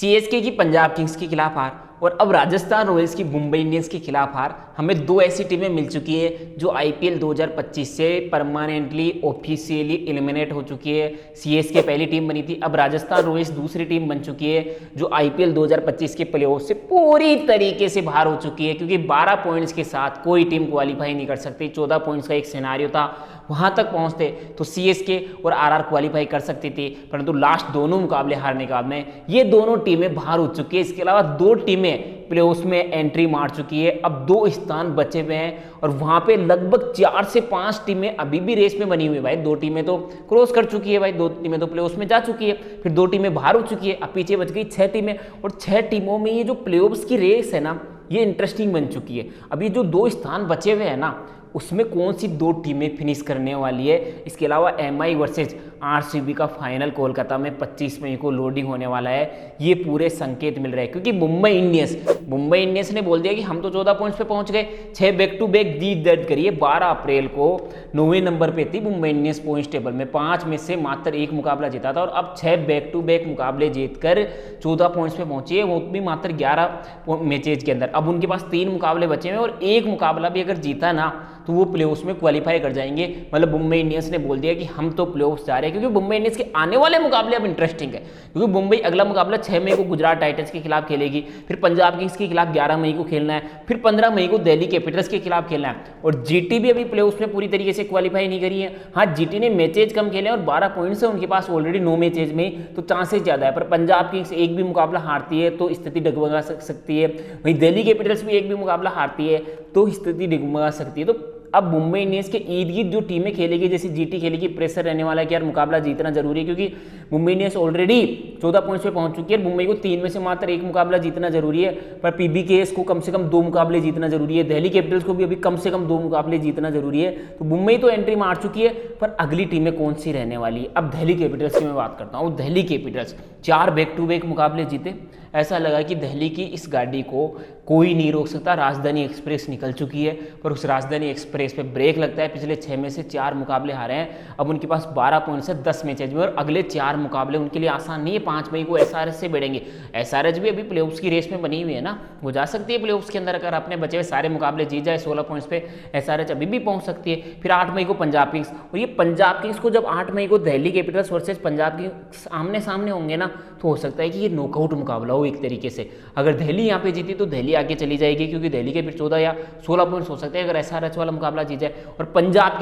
CSK की Punjab Kings के खिलाफ हार और अब राजस्थान रॉयल्स की मुंबई इंडियंस के खिलाफ हार, हमें दो ऐसी टीमें मिल चुकी है जो आईपीएल 2025 से परमानेंटली ऑफिशियली एलिमिनेट हो चुकी है। सीएसके पहली टीम बनी थी, अब राजस्थान रॉयल्स दूसरी टीम बन चुकी है जो आईपीएल 2025 के प्लेऑफ से पूरी तरीके से बाहर हो चुकी है, क्योंकि 12 पॉइंट्स के साथ कोई टीम क्वालिफाई नहीं कर सकती। 14 पॉइंट्स का एक सिनेरियो था, वहां तक पहुंचते तो सीएसके और आरआर क्वालिफाई कर सकती थी, परंतु लास्ट दोनों मुकाबले हारने के बाद में ये दोनों टीमें बाहर हो चुकी है। इसके अलावा दो टीमें प्लेऑफ्स में एंट्री मार चुकी है, अब 2 स्थान बचे हुए हैं और वहां पे लगभग 4 से 5 टीमें अभी भी रेस में बनी हुई है भाई। 2 टीमें तो क्रॉस कर चुकी है भाई, 2 टीमें तो प्लेऑफ्स में जा चुकी है, फिर 2 टीमें बाहर हो चुकी है, अब पीछे बच गई 6 टीमें और 6 टीमों में ये जो प्लेऑफ्स की रेस है ना, ये इंटरेस्टिंग बन चुकी है। अब ये जो 2 स्थान बचे हुए हैं ना, उसमें कौन सी 2 टीमें फिनिश करने वाली है। इसके अलावा एमआई वर्सेज आरसीबी का फाइनल कोलकाता में 25 मई को लोडिंग होने वाला है, ये पूरे संकेत मिल रहे हैं, क्योंकि मुंबई इंडियंस ने बोल दिया कि हम तो 14 पॉइंट्स पे पहुंच गए, 6 बैक टू बैक जीत दर्ज करिए। 12 अप्रैल को 9वें नंबर पे थी मुंबई इंडियंस पॉइंट्स टेबल में, 5 में से मात्र 1 मुकाबला जीता था और अब 6 बैक टू बैक मुकाबले जीतकर 14 पॉइंट्स पे पहुंची है, वो भी मात्र 11 मैचेज के अंदर। अब उनके पास 3 मुकाबले बचे हैं और 1 मुकाबला भी अगर जीता ना तो वो प्लेऑफ्स में क्वालिफाई कर जाएंगे। मतलब मुंबई इंडियंस ने बोल दिया कि हम तो प्लेऑफ्स जा रहे हैं, क्योंकि मुंबई इंडियंस के आने वाले मुकाबले अब इंटरेस्टिंग है, क्योंकि मुंबई अगला मुकाबला 6 मई को गुजरात टाइटंस के खिलाफ खेलेगी, फिर पंजाब किंग्स के खिलाफ 11 मई को खेलना है, फिर 15 मई को दिल्ली कैपिटल्स के खिलाफ खेलना है। और जीटी भी अभी प्लेऑफ्स में पूरी तरीके से क्वालिफाई नहीं करी है। हाँ, जीटी ने मैचेज कम खेले और 12 पॉइंट्स है उनके पास ऑलरेडी 9 मैचेज में, तो चांसेस ज्यादा है। पर पंजाब किंग्स एक भी मुकाबला हारती है तो स्थिति डगमगा सकती है, वहीं दिल्ली कैपिटल्स भी एक भी मुकाबला हारती है तो स्थिति डगमगा सकती है। तो अब मुंबई इंडियंस के इर्द गिर्द जो टीमें खेलेगी, जैसे जीटी खेलेगी, प्रेशर रहने वाला है कि यार मुकाबला जीतना जरूरी है, क्योंकि मुंबई इंडियंस ऑलरेडी 14 पॉइंट्स पे पहुंच चुकी है। मुंबई को 3 में से मात्र 1 मुकाबला जीतना जरूरी है, पर पीबीकेएस को कम से कम 2 मुकाबले जीतना जरूरी है, दिल्ली कैपिटल्स को भी अभी कम से कम 2 मुकाबले जीतना जरूरी है। तो मुंबई तो एंट्री मार चुकी है, पर अगली टीमें कौन सी रहने वाली है। अब दिल्ली कैपिटल्स की मैं बात करता हूँ। Delhi Capitals 4 back to back मुकाबले जीते, ऐसा लगा कि दिल्ली की इस गाड़ी को कोई नहीं रोक सकता। राजधानी एक्सप्रेस निकल चुकी है, पर उस राजधानी एक्सप्रेस पे ब्रेक लगता है। पिछले 6 में से 4 मुकाबले हारे हैं, अब उनके पास 12 पॉइंट्स है 10 मैचेज में, और अगले 4 मुकाबले उनके लिए आसान नहीं है। 5 मई को एसआरएच से भिड़ेंगे। एसआरएच भी अभी प्लेऑफ्स की रेस में बनी हुई है ना, वो जा सकती है प्लेऑफ्स के अंदर, अगर अपने बचे हुए सारे मुकाबले जीत जाए 16 पॉइंट्स पे एसआरएच अभी भी पहुंच सकती है। फिर 8 मई को पंजाब किंग्स, और ये पंजाब किंग्स को जब 8 मई को Delhi Capitals versus Punjab Kings आमने सामने होंगे ना, तो हो सकता है कि ये नॉकआउट मुकाबला हो एक तरीके से। अगर दिल्ली यहाँ पे जीती तो दिल्ली आगे चली जाएगी, क्योंकि दिल्ली के फिर 14 या 16 पॉइंट्स हो सकते हैं अगर एसआरएच वाला मुकाबला जीत जाए। और पंजाब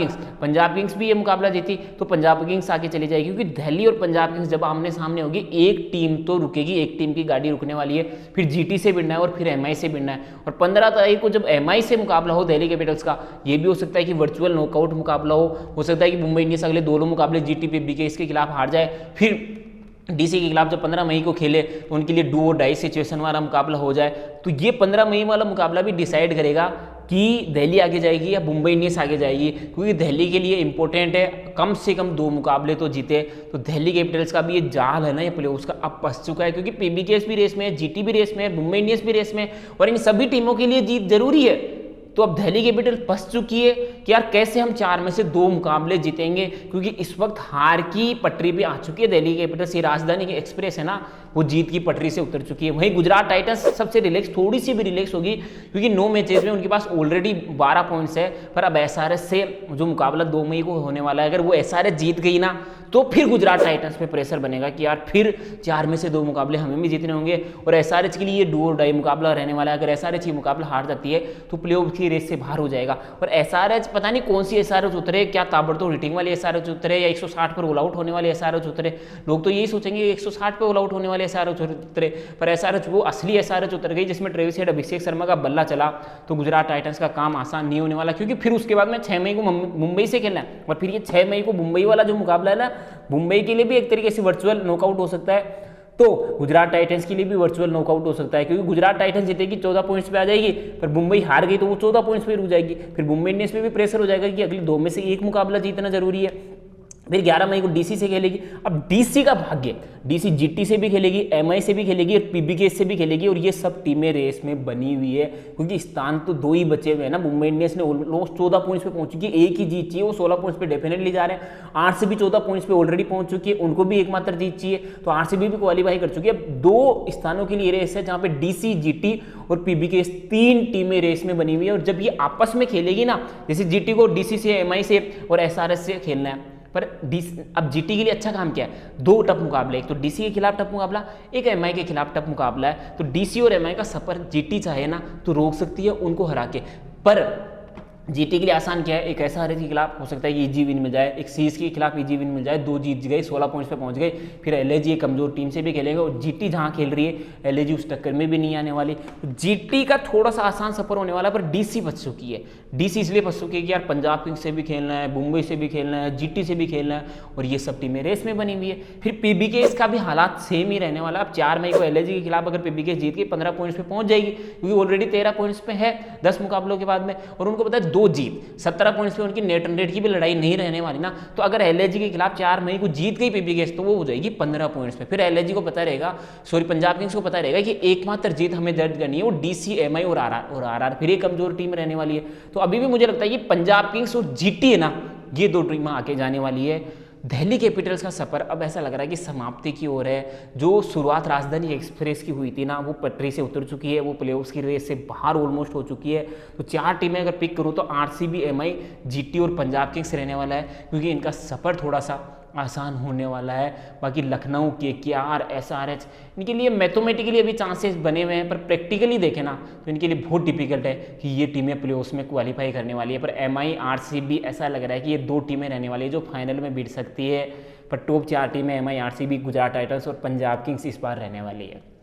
किंग्स भी ये मुकाबला जीती तो पंजाब किंग्स आगे चली जाएगी, क्योंकि दिल्ली और पंजाब किंग्स जब आमने सामने होगी, एक टीम तो रुकेगी, एक टीम की गाड़ी रुकने वाली है। फिर जीटी से भिड़ना है और फिर एमआई से भिड़ना है, और 15 तारीख को जब एमआई से मुकाबला हो दिल्ली कैपिटल्स का, ये भी हो सकता है कि वर्चुअल नॉकआउट मुकाबला हो सकता है कि मुंबई इंडियंस अगले दोनों मुकाबले जीटी पीबीकेएस के खिलाफ हार जाए, फिर डीसी के खिलाफ जब 15 मई को खेले तो उनके लिए डू और डाई सिचुएशन वाला मुकाबला हो जाए। तो ये 15 मई वाला मुकाबला भी डिसाइड करेगा कि दिल्ली आगे जाएगी या मुंबई इंडियंस आगे जाएगी, क्योंकि दिल्ली के लिए इंपॉर्टेंट है कम से कम 2 मुकाबले तो जीते। तो दिल्ली कैपिटल्स का भी ये जाल है ना, ये प्लेऑफ्स का अब फंस चुका है, क्योंकि पीबीकेएस भी रेस में है, जीटी भी रेस में है, मुंबई इंडियंस भी रेस में है, और इन सभी टीमों के लिए जीत जरूरी है। तो अब दिल्ली कैपिटल फंस चुकी है कि यार कैसे हम 4 में से 2 मुकाबले जीतेंगे, क्योंकि इस वक्त हार की पटरी पे आ चुकी है दिल्ली कैपिटल्स। ये राजधानी की एक्सप्रेस है ना, वो जीत की पटरी से उतर चुकी है। वहीं गुजरात टाइटंस सबसे रिलैक्स, थोड़ी सी भी रिलैक्स होगी, क्योंकि 9 मैचेज में उनके पास ऑलरेडी 12 पॉइंट्स है। पर अब एसआरएच से जो मुकाबला 2 मई को होने वाला है, अगर वो एसआरएच जीत गई ना, तो फिर गुजरात टाइटंस पे प्रेशर बनेगा कि यार फिर 4 में से 2 मुकाबले हमें भी जीतने होंगे, और एसआरएच के लिए ये डू और डाई मुकाबला रहने वाला है। अगर एसआरएच ये मुकाबला हार जाती है तो प्लेऑफ की रेस से बाहर हो जाएगा। और एसआरएच पता नहीं कौन सी एसआरएच उतरे, क्या ताबड़तोड़ हिटिंग वाली एसआरएच उतरे या 160 पर ऑल आउट होने वाले एसआरएच उतरे। लोग तो यही सोचेंगे 160 पे ऑल आउट होने वाले एसआरएच उतरे, पर एसआरएच वो असली एसआरएच उतर गई जिसमें ट्रेविस हेड, अभिषेक शर्मा का बल्ला चला। तो गुजरात टाइटंस का काम आसान नहीं होने वाला, क्योंकि फिर उसके बाद में 6 मई को मुंबई से खेलना है, और फिर ये 6 मई को मुंबई वाला जो मुकाबला है ना, मुंबई के लिए भी एक तरीके से वर्चुअल नॉकआउट हो सकता है। तो गुजरात टाइटंस के लिए भी वर्चुअल नॉकआउट हो सकता है, क्योंकि गुजरात टाइटंस जीतेगी 14 पॉइंट्स पे आ जाएगी, पर मुंबई हार गई तो वो 14 पॉइंट्स पे रुक जाएगी। फिर मुंबई इंडियंस पे भी प्रेशर हो जाएगा कि अगली 2 में से 1 मुकाबला जीतना जरूरी है। फिर 11 मई को डीसी से खेलेगी। अब डीसी का भाग्य, डीसी जीटी से भी खेलेगी, एमआई से भी खेलेगी और पीबीकेएस से भी खेलेगी, और ये सब टीमें रेस में बनी हुई है, क्योंकि स्थान तो 2 ही बचे हुए हैं ना। मुंबई इंडियंस ने ऑलमोस्ट 14 पॉइंट्स पे पहुंच चुकी है, एक ही जीत चाहिए, वो 16 पॉइंट्स पे डेफिनेटली जा रहे हैं। आरसीबी 14 पॉइंट्स पे ऑलरेडी पहुंच चुकी है, उनको भी एकमात्र जीत चाहिए, तो आरसीबी भी क्वालीफाई कर चुकी है। अब 2 स्थानों के लिए रेस है, जहां पे डीसी, जीटी और पीबीकेएस 3 टीमें रेस में बनी हुई है। और जब ये आपस में खेलेगी ना, जैसे जीटी को डीसी से, एमआई से और एसआरएच से खेलना है, पर अब जीटी के लिए अच्छा काम क्या है, 2 टफ मुकाबले, एक तो डीसी के खिलाफ टफ मुकाबला, एक एमआई के खिलाफ टफ मुकाबला है। तो डीसी और एमआई का सफर जीटी चाहे ना तो रोक सकती है उनको हरा के। पर जीटी के लिए आसान क्या है, एक ऐसा हरे के खिलाफ हो सकता है कि इजी विन मिल जाए, एक सीएस के खिलाफ इजी विन मिल जाए, 2 जीत गए, 16 पॉइंट्स पे पहुंच गए। फिर एलएजी कमजोर टीम से भी खेलेगा, और जीटी जहां खेल रही है एलएजी उस टक्कर में भी नहीं आने वाली। जीटी का थोड़ा सा आसान सफर होने वाला है, पर डीसी बच चुकी है। डीसी इसलिए बच चुकी है कि यार पंजाब किंग्स से भी खेलना है, मुंबई से भी खेलना है, जीटी से भी खेलना है, और ये सब टीमें रेस में बनी हुई है। फिर पीबीकेएस का भी हालात सेम ही रहने वाला। अब 4 मई को एलएजी के खिलाफ अगर पीबीकेएस जीत के 15 पॉइंट्स पे पहुंच जाएगी, क्योंकि ऑलरेडी 13 पॉइंट्स पे है 10 मुकाबलों के बाद में, और उनको पता है 2 जीत 17 पॉइंट्स पे उनकी नेट रन रेट की भी लड़ाई नहीं रहने वाली ना। तो अगर एलएजी के खिलाफ 4 मई को जीत गई पीबीकेएस, तो वो हो जाएगी 15 पॉइंट्स पे। फिर एलएजी को पता रहेगा, सॉरी पंजाब किंग्स को पता रहेगा कि एकमात्र जीत हमें दर्ज करनी है, वो डीसी, एमआई और आरआर, फिर ये कमजोर टीम रहने वाली है। तो अभी भी मुझे लगता है कि पंजाब किंग्स और जीटी है ना, ये 2 टीमें आके जाने वाली है। दिल्ली कैपिटल्स का सफर अब ऐसा लग रहा है कि समाप्ति की ओर है। जो शुरुआत राजधानी एक्सप्रेस की हुई थी ना, वो पटरी से उतर चुकी है, वो प्लेऑफ्स की रेस से बाहर ऑलमोस्ट हो चुकी है। तो 4 टीमें अगर पिक करूँ तो आरसीबी, एमआई, जीटी और पंजाब किंग्स रहने वाला है, क्योंकि इनका सफर थोड़ा सा आसान होने वाला है। बाकी लखनऊ, केकेआर, एसआरएच, इनके लिए मैथमेटिकली अभी चांसेस बने हुए हैं, पर प्रैक्टिकली देखें ना तो इनके लिए बहुत डिफिकल्ट है कि ये टीमें प्लेऑफ्स में क्वालिफाई करने वाली है। पर एमआई, आरसीबी ऐसा लग रहा है कि ये 2 टीमें रहने वाली है जो फाइनल में भिड़ सकती है। पर टॉप 4 टीमें एमआई, आरसीबी, गुजरात टाइटंस और पंजाब किंग्स इस बार रहने वाली है।